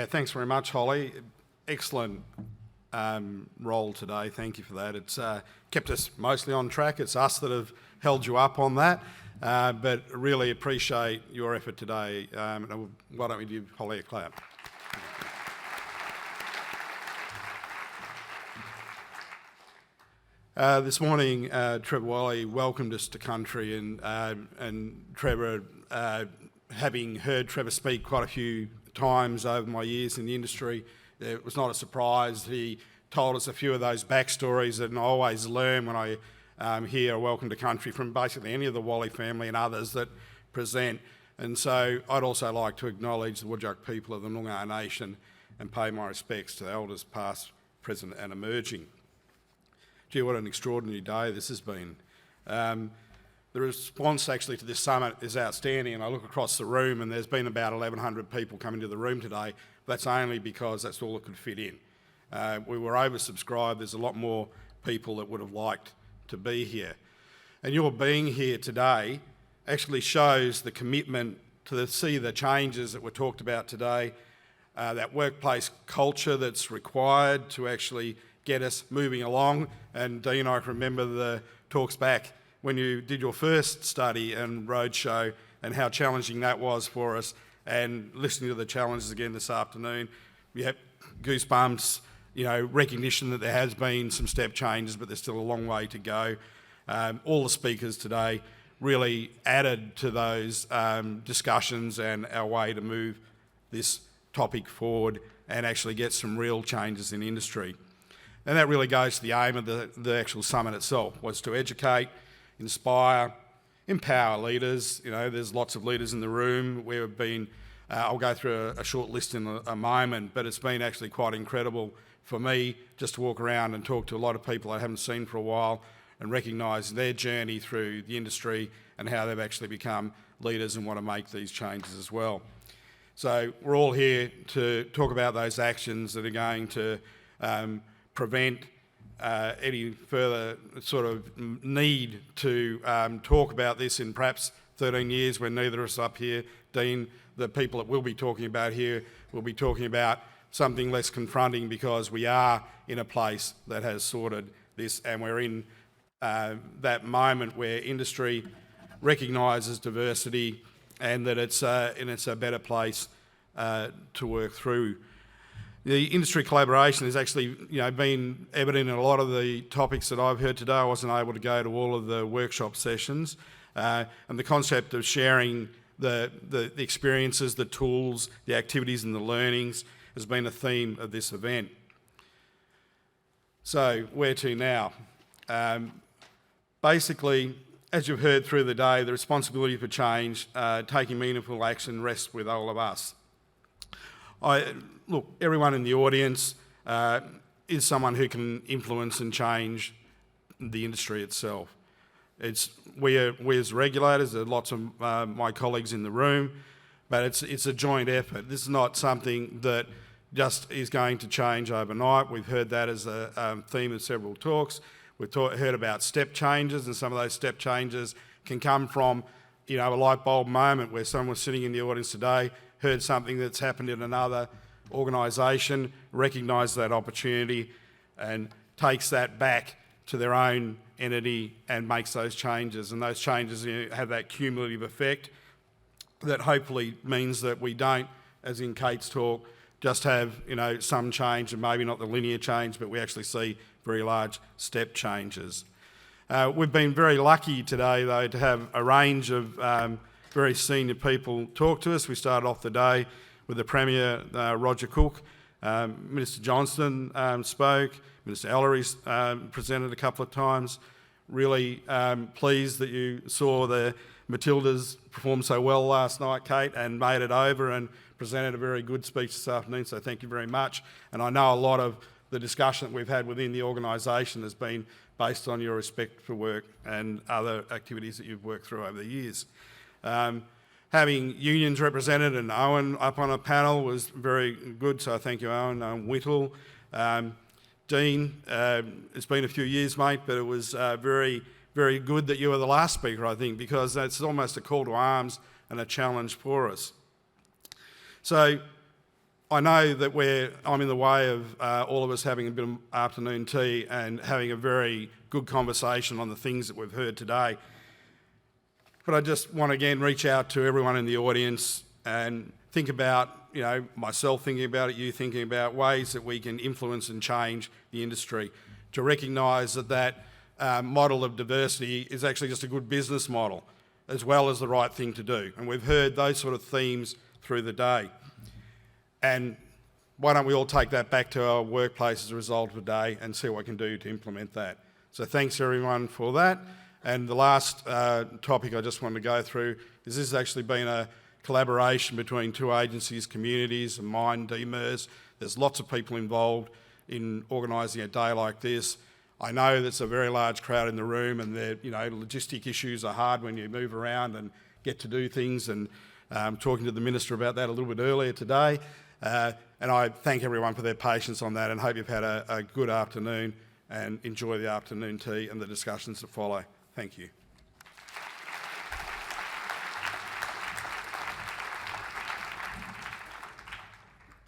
thanks very much, Holly. Excellent role today. Thank you for that. It's kept us mostly on track. It's us that have held you up on that, but really appreciate your effort today. Why don't we give Holly a clap? This morning, Trevor Wyllie welcomed us to country, and Trevor, having heard Trevor speak quite a few times over my years in the industry, it was not a surprise. He told us a few of those backstories that I always learn when I hear a welcome to country from basically any of the Wyllie family and others that present. And so I'd also like to acknowledge the Whadjuk people of the Noongar Nation and pay my respects to the elders past, present and emerging. Gee, what an extraordinary day this has been. The response actually to this summit is outstanding, and I look across the room and there's been about 1,100 people coming to the room today. That's only because that's all that could fit in. We were oversubscribed. There's a lot more people that would have liked to be here. And your being here today actually shows the commitment to see the changes that were talked about today, that workplace culture that's required to actually get us moving along. And Dean, I can remember the talks back when you did your first study and roadshow and how challenging that was for us, and listening to the challenges again this afternoon, we have goosebumps, recognition that there has been some step changes, but there's still a long way to go. All the speakers today really added to those discussions and our way to move this topic forward and actually get some real changes in industry. And that really goes to the aim of the actual summit itself, was to educate, inspire, empower leaders. There's lots of leaders in the room. We've been, I'll go through a short list in a moment, but it's been actually quite incredible for me just to walk around and talk to a lot of people I haven't seen for a while and recognise their journey through the industry and how they've actually become leaders and want to make these changes as well. So we're all here to talk about those actions that are going to prevent any further sort of need to talk about this in perhaps 13 years when neither of us up here. Dean, the people that we'll be talking about here will be talking about something less confronting, because we are in a place that has sorted this, and we're in that moment where industry recognises diversity and that it's a better place to work through. The industry collaboration has actually, been evident in a lot of the topics that I've heard today. I wasn't able to go to all of the workshop sessions, and the concept of sharing the experiences, the tools, the activities and the learnings has been a theme of this event. So where to now? Basically, as you've heard through the day, the responsibility for change, taking meaningful action, rests with all of us. Look, everyone in the audience is someone who can influence and change the industry itself. We as regulators, there are lots of my colleagues in the room, but it's a joint effort. This is not something that just is going to change overnight. We've heard that as a theme of several talks. We've heard about step changes, and some of those step changes can come from a light bulb moment where someone was sitting in the audience today, heard something that's happened in another organisation, recognises that opportunity and takes that back to their own entity and makes those changes. And those changes have that cumulative effect that hopefully means that we don't, as in Kate's talk, just have some change, and maybe not the linear change, but we actually see very large step changes. We've been very lucky today, though, to have a range of very senior people talk to us. We started off the day with the Premier, Roger Cook. Minister Johnston spoke. Minister Ellery presented a couple of times. Really pleased that you saw the Matildas perform so well last night, Kate, and made it over and presented a very good speech this afternoon, so thank you very much. And I know a lot of the discussion that we've had within the organisation has been based on your respect for work and other activities that you've worked through over the years. Having unions represented and Owen up on a panel was very good, so thank you, Owen. Whittle. Dean, it's been a few years, mate, but it was very, very good that you were the last speaker, I think, because that's almost a call to arms and a challenge for us. So I know that I'm in the way of all of us having a bit of afternoon tea and having a very good conversation on the things that we've heard today. But I just want to again reach out to everyone in the audience and think about, myself thinking about it, you thinking about ways that we can influence and change the industry, to recognise that model of diversity is actually just a good business model as well as the right thing to do. And we've heard those sort of themes through the day. And why don't we all take that back to our workplace as a result of today and see what we can do to implement that. So thanks everyone for that. And the last topic I just wanted to go through is this has actually been a collaboration between two agencies, communities and mine DMIRS. There's lots of people involved in organising a day like this. I know there's a very large crowd in the room and logistic issues are hard when you move around and get to do things, and talking to the Minister about that a little bit earlier today. And I thank everyone for their patience on that and hope you've had a good afternoon and enjoy the afternoon tea and the discussions that follow. Thank you.